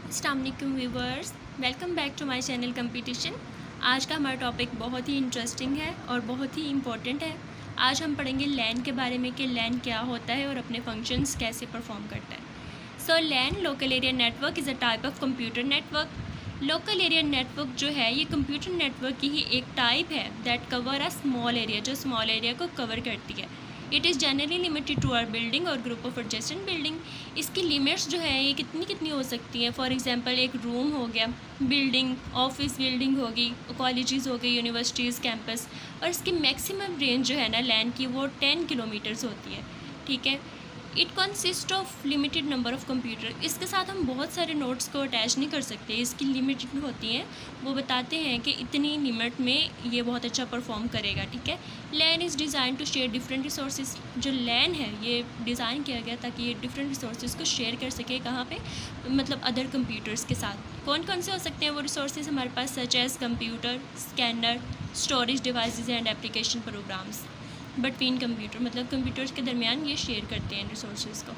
अस्सलाम वालेकुम viewers, welcome back to my channel competition. आज का हमारा टॉपिक बहुत ही इंटरेस्टिंग है और बहुत ही इम्पोर्टेंट है। आज हम पढ़ेंगे लैन के बारे में कि लैन क्या होता है और अपने फंक्शंस कैसे परफॉर्म करता है। So LAN local area network is a type of computer network. Local area network जो है ये कंप्यूटर नेटवर्क की ही एक टाइप है that cover a small area, जो स्मॉल एरिया को कवर करती है। It is generally limited to a building और ग्रुप ऑफ एडजेसेंट बिल्डिंग। इसकी लिमिट्स जो है ये कितनी कितनी हो सकती हैं। फॉर एग्जांपल एक रूम हो गया, बिल्डिंग, ऑफिस बिल्डिंग होगी, कॉलेजेस हो गई, यूनिवर्सिटीज़, कैंपस। और इसकी मैक्सिमम रेंज जो है ना लैन की वो 10 किलोमीटर्स होती है। ठीक है, it consist of limited number of computer. इसके साथ हम बहुत सारे नोट्स को अटैच नहीं कर सकते, इसकी लिमिटेड होती हैं। वो बताते हैं कि इतनी लिमिट में ये बहुत अच्छा परफॉर्म करेगा। ठीक है, LAN is design to share different resources. जो लैन है ये डिज़ाइन किया गया ताकि ये डिफरेंट रिसोर्सेज को शेयर कर सके। कहाँ पे? मतलब अदर कंप्यूटर्स के साथ। कौन कौन से हो सकते हैं वो रिसोर्सेज हमारे पास? Such as computer, scanner, storage devices and application programs between computer. मतलब कंप्यूटर्स के दरमियान ये शेयर करते हैं रिसोर्सेज को।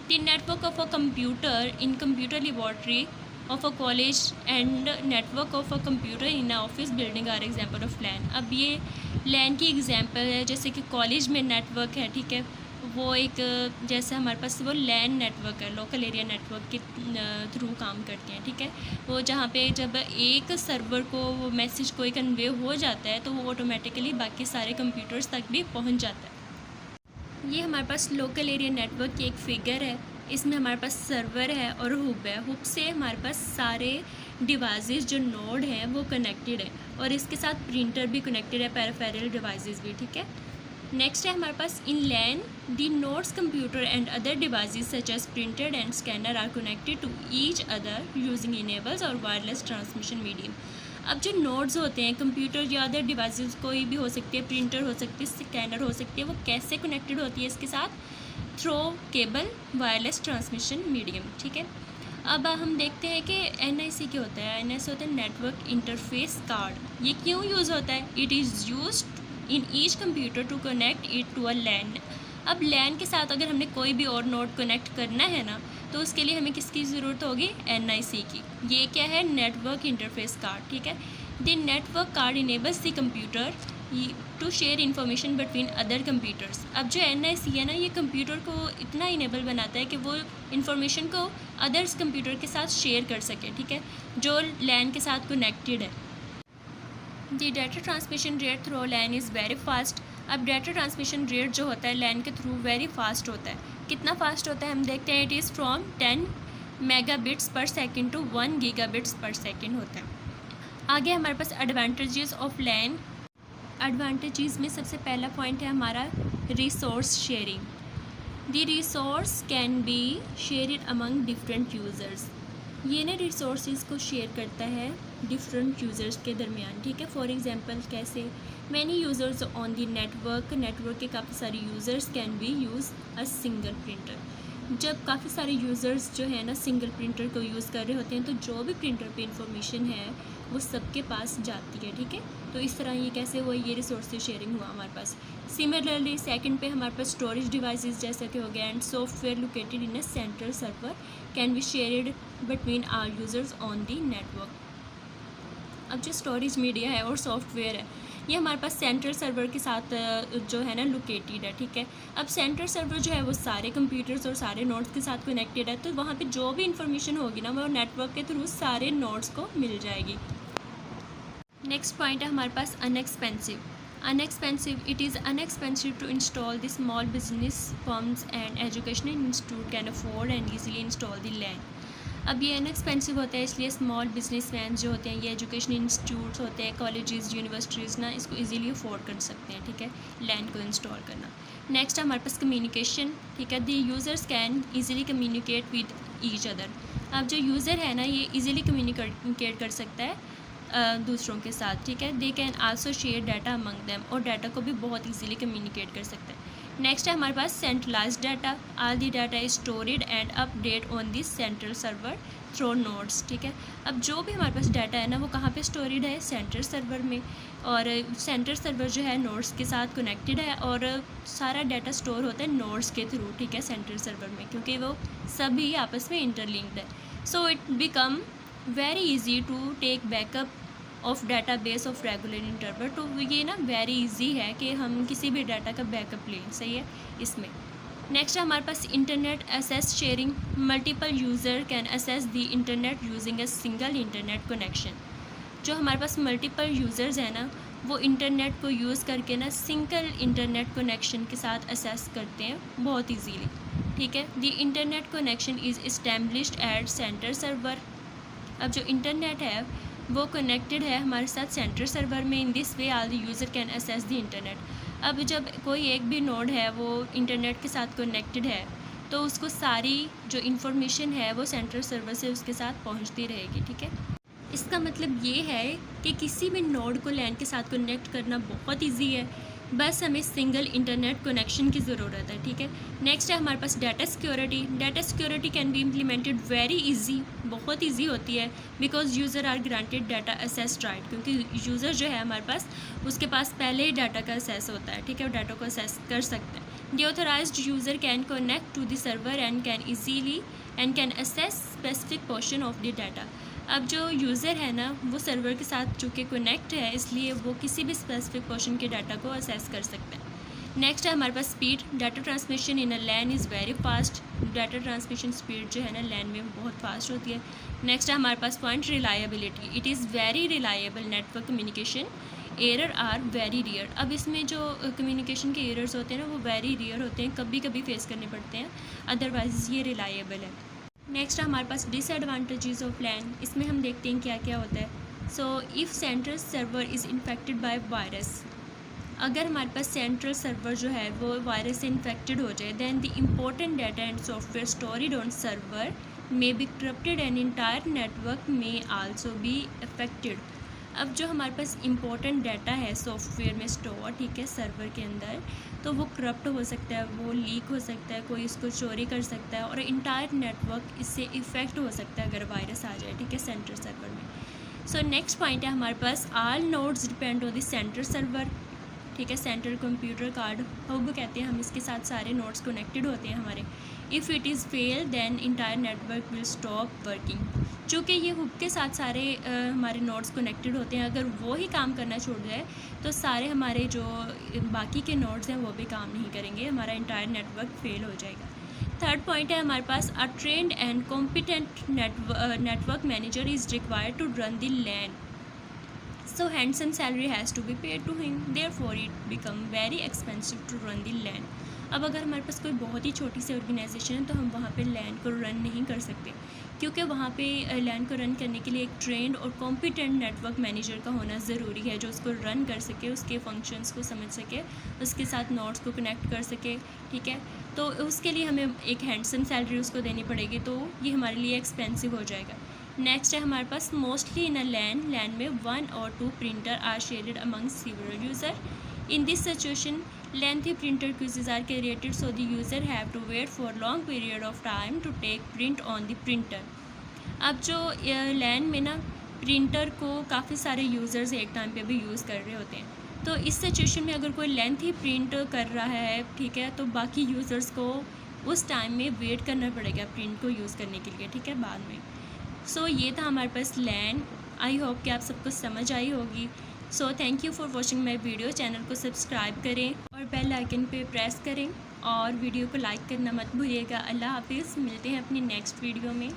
The network of a computer in computer laboratory of a college and network of a computer in a office building are example of LAN. अब ये लैन की एग्जाम्पल है, जैसे कि कॉलेज में नेटवर्क है। ठीक है, वो एक जैसे हमारे पास वो लैन नेटवर्क है, लोकल एरिया नेटवर्क के थ्रू काम करते हैं। ठीक है, वो जहाँ पे जब एक सर्वर को वो मैसेज कोई कन्वे हो जाता है तो वो ऑटोमेटिकली बाकी सारे कंप्यूटर्स तक भी पहुँच जाता है। ये हमारे पास लोकल एरिया नेटवर्क की एक फिगर है। इसमें हमारे पास सर्वर है और हुब है। हुब से हमारे पास सारे डिवाइसेस जो नोड हैं वो कनेक्टेड है और इसके साथ प्रिंटर भी कनेक्टेड है, पेरिफेरल डिवाइसेस भी। ठीक है, नेक्स्ट है हमारे पास in LAN the nodes computer and other devices such as printer and scanner are connected to each other using enables और वायरलेस ट्रांसमिशन मीडियम। अब जो नोड्स होते हैं कंप्यूटर या अदर डिवाइसेस, कोई भी हो सकती है, प्रिंटर हो सकती है, स्कैनर हो सकती है, वो कैसे कनेक्टेड होती है इसके साथ? Through cable, wireless transmission medium. ठीक है, अब हम देखते हैं कि NIC क्या होता है। NIC होता है नेटवर्क इंटरफेस कार्ड। ये क्यों यूज़ होता है? It is use in each computer to connect it to a LAN. अब लैन के साथ अगर हमने कोई भी और नोड कनेक्ट करना है ना, तो उसके लिए हमें किसकी ज़रूरत होगी? NIC की। ये क्या है? Network interface card. ठीक है, the network card enables the computer to share information between other computers. अब जो NIC है ना, ये कंप्यूटर को इतना इनेबल बनाता है कि वो इन्फॉर्मेशन को अदर्स कंप्यूटर के साथ शेयर कर सके। ठीक है, जो लैन के साथ कनेक्टेड है। The data transmission rate through LAN is very fast. अब डाटा ट्रांसमिशन रेट जो होता है लैन के थ्रू वेरी फास्ट होता है। कितना फास्ट होता है हम देखते हैं। It is from 10 megabits per second to 1 gigabits per second होता है। आगे हमारे पास एडवांटेजेस ऑफ लैन। एडवांटेजेस में सबसे पहला पॉइंट है हमारा resource sharing. The resource can be shared among different users. ये ना रिसोर्सेज को शेयर करता है डिफरेंट यूज़र्स के दरमियान। ठीक है, फॉर एग्जांपल कैसे? Many users on the network के काफ़ी सारे users can be use a single printer. जब काफ़ी सारे यूज़र्स जो है ना सिंगल प्रिंटर को यूज़ कर रहे होते हैं तो जो भी प्रिंटर पे इंफॉर्मेशन है वो सबके पास जाती है। ठीक है, तो इस तरह ये कैसे हुआ? ये रिसोर्स शेयरिंग हुआ हमारे पास। सिमिलरली सेकंड पे हमारे पास स्टोरेज डिवाइसेस जैसे कि हो गया and software located in a central server can be shared between our users on the network. अब जो स्टोरेज मीडिया है और सॉफ्टवेयर है ये हमारे पास सेंट्रल सर्वर के साथ जो है ना लोकेटेड है। ठीक है, अब सेंट्रल सर्वर जो है वो सारे कंप्यूटर्स और सारे नोड्स के साथ कनेक्टेड है, तो वहाँ पे जो भी इंफॉर्मेशन होगी ना वो नेटवर्क के थ्रू सारे नोड्स को मिल जाएगी। नेक्स्ट पॉइंट है हमारे पास अनएक्सपेंसिव। Unexpensive, it is unexpensive to install. The small business firms and educational institute can afford and easily install the LAN. अब ये अनएक्सपेंसिव होता है इसलिए स्मॉल बिजनेस मैन जो होते हैं, ये एजुकेशनल इंस्टीट्यूट्स होते हैं, कॉलेजेस, यूनिवर्सिटीज़ ना इसको इजीली अफोर्ड कर सकते हैं। ठीक है, लैन को इंस्टॉल करना। नेक्स्ट हमारे पास कम्युनिकेशन। ठीक है, the users can easily communicate with each other. अब जो यूज़र है ना ये ईजिली कम्युनिकेट कर सकता है दूसरों के साथ। ठीक है, they can also share data among them, और डाटा को भी बहुत इजीली कम्युनिकेट कर सकते हैं। नेक्स्ट है हमारे पास centralised data. All the data is stored and update on this central server through nodes. ठीक है, अब जो भी हमारे पास डाटा है ना वो कहाँ पे स्टोरेड है? सेंट्रल सर्वर में, और सेंट्रल सर्वर जो है नोड्स के साथ कनेक्टेड है और सारा डाटा स्टोर होता है नोड्स के थ्रू। ठीक है, सेंट्रल सर्वर में, क्योंकि वो सभी आपस में इंटरलिंक्ड है। So it become very easy to take backup of database of regular interval. तो ये ना वेरी इजी है कि हम किसी भी डाटा का बैकअप लें, सही है इसमें। नेक्स्ट है हमारे पास internet access sharing. Multiple user can access the internet using a single internet connection. जो हमारे पास मल्टीपल यूज़र्स हैं ना, वो इंटरनेट को यूज़ करके ना सिंगल इंटरनेट कनेक्शन के साथ एसेस करते हैं बहुत इजीली, ठीक है। The internet connection is established at centre server. अब जो इंटरनेट है वो कनेक्टेड है हमारे साथ सेंटर सर्वर में। In this way all the user can access the internet. अब जब कोई एक भी नोड है वो इंटरनेट के साथ कनेक्टेड है तो उसको सारी जो इन्फॉर्मेशन है वो सेंट्रल सर्वर से उसके साथ पहुंचती रहेगी, ठीक है। इसका मतलब ये है कि किसी भी नोड को लैन के साथ कनेक्ट करना बहुत इजी है, बस हमें सिंगल इंटरनेट कनेक्शन की ज़रूरत है, ठीक है। नेक्स्ट है हमारे पास data security. Data security can be implemented very easy, बहुत इजी होती है, because user are granted data access right. क्योंकि यूज़र जो है हमारे पास उसके पास पहले ही डाटा का असेस होता है, ठीक है, वो डाटा को असेस कर सकते हैं। The authorised user can connect to the server and can access specific portion of the data. अब जो यूज़र है ना वो सर्वर के साथ चूँकि कनेक्ट है, इसलिए वो किसी भी स्पेसिफिक पोर्शन के डाटा को असेस कर सकते हैं। नेक्स्ट है हमारे पास speed. Data transmission in a LAN is very fast. Data transmission speed जो है ना लैन में बहुत फास्ट होती है। नेक्स्ट है हमारे पास point reliability. It is very reliable network communication. Error are very rare. अब इसमें जो कम्युनिकेशन के एरर्स होते हैं ना वो वेरी रेयर होते हैं, कभी कभी फेस करने पड़ते हैं, अदरवाइज ये रिलायबल है। नेक्स्ट हमारे पास डिसएडवांटेजेस ऑफ लैन। इसमें हम देखते हैं क्या क्या होता है। So if central server is infected by virus, अगर हमारे पास सेंट्रल सर्वर जो है वो वायरस से इन्फेक्टेड हो जाए, then the important data and software stored on server may be corrupted and entire network may also be affected. अब जो हमारे पास इम्पोर्टेंट डाटा है सॉफ्टवेयर में स्टोर, ठीक है, सर्वर के अंदर, तो वो करप्ट हो सकता है, वो लीक हो सकता है, कोई इसको चोरी कर सकता है और इंटायर नेटवर्क इससे इफ़ेक्ट हो सकता है अगर वायरस आ जाए, ठीक है, सेंट्रल सर्वर में। सो नेक्स्ट पॉइंट है हमारे पास all nodes depend on the central server, ठीक है। सेंट्रल कंप्यूटर कार्ड हब कहते हैं हम, इसके साथ सारे नोड्स कनेक्टेड होते हैं हमारे। If it is fail then entire network will stop working. चूँकि ये हब के साथ सारे हमारे नोड्स कनेक्टेड होते हैं, अगर वो ही काम करना छोड़ जाए तो सारे हमारे जो बाकी के नोड्स हैं वो भी काम नहीं करेंगे, हमारा इंटायर नेटवर्क फेल हो जाएगा। थर्ड पॉइंट है हमारे पास a trained and competent network manager is required to run the LAN. So handsome salary has to be paid to him. Therefore, it become very expensive to run the LAN. अब अगर हमारे पास कोई बहुत ही छोटी सी organisation है तो हम वहाँ पे लैन को रन नहीं कर सकते, क्योंकि वहाँ पे लैन को रन करने के लिए एक ट्रेंड और कॉम्पिटेंट नेटवर्क मैनेजर का होना ज़रूरी है, जो उसको रन कर सके, उसके फंक्शंस को समझ सके, उसके साथ नोड्स को कनेक्ट कर सके, ठीक है। तो उसके लिए हमें एक हैंडसम सैलरी उसको देनी पड़ेगी, तो ये हमारे लिए एक्सपेंसिव हो जाएगा। नेक्स्ट है हमारे पास मोस्टली इन अ लैन में 1 or 2 printer are shared among several user. In this situation lengthy printer queues are created, so the user have to wait for long period of time to take print on the printer. अब जो लैन में ना printer को काफ़ी सारे users एक time पे भी यूज़ कर रहे होते हैं, तो इस सिचुएशन में अगर कोई लेंथी प्रिंट कर रहा है, ठीक है, तो बाकी यूज़र्स को उस टाइम में वेट करना पड़ेगा प्रिंट को यूज़ करने के लिए, ठीक है, बाद में। सो ये था हमारे पास लैन। आई होप कि आप सबको समझ आई होगी। So thank you for watching my video. Channel को सब्सक्राइब करें और बेल आइकन पे प्रेस करें और वीडियो को लाइक करना मत भूलिएगा। अल्लाह हाफिज़, मिलते हैं अपनी नेक्स्ट वीडियो में।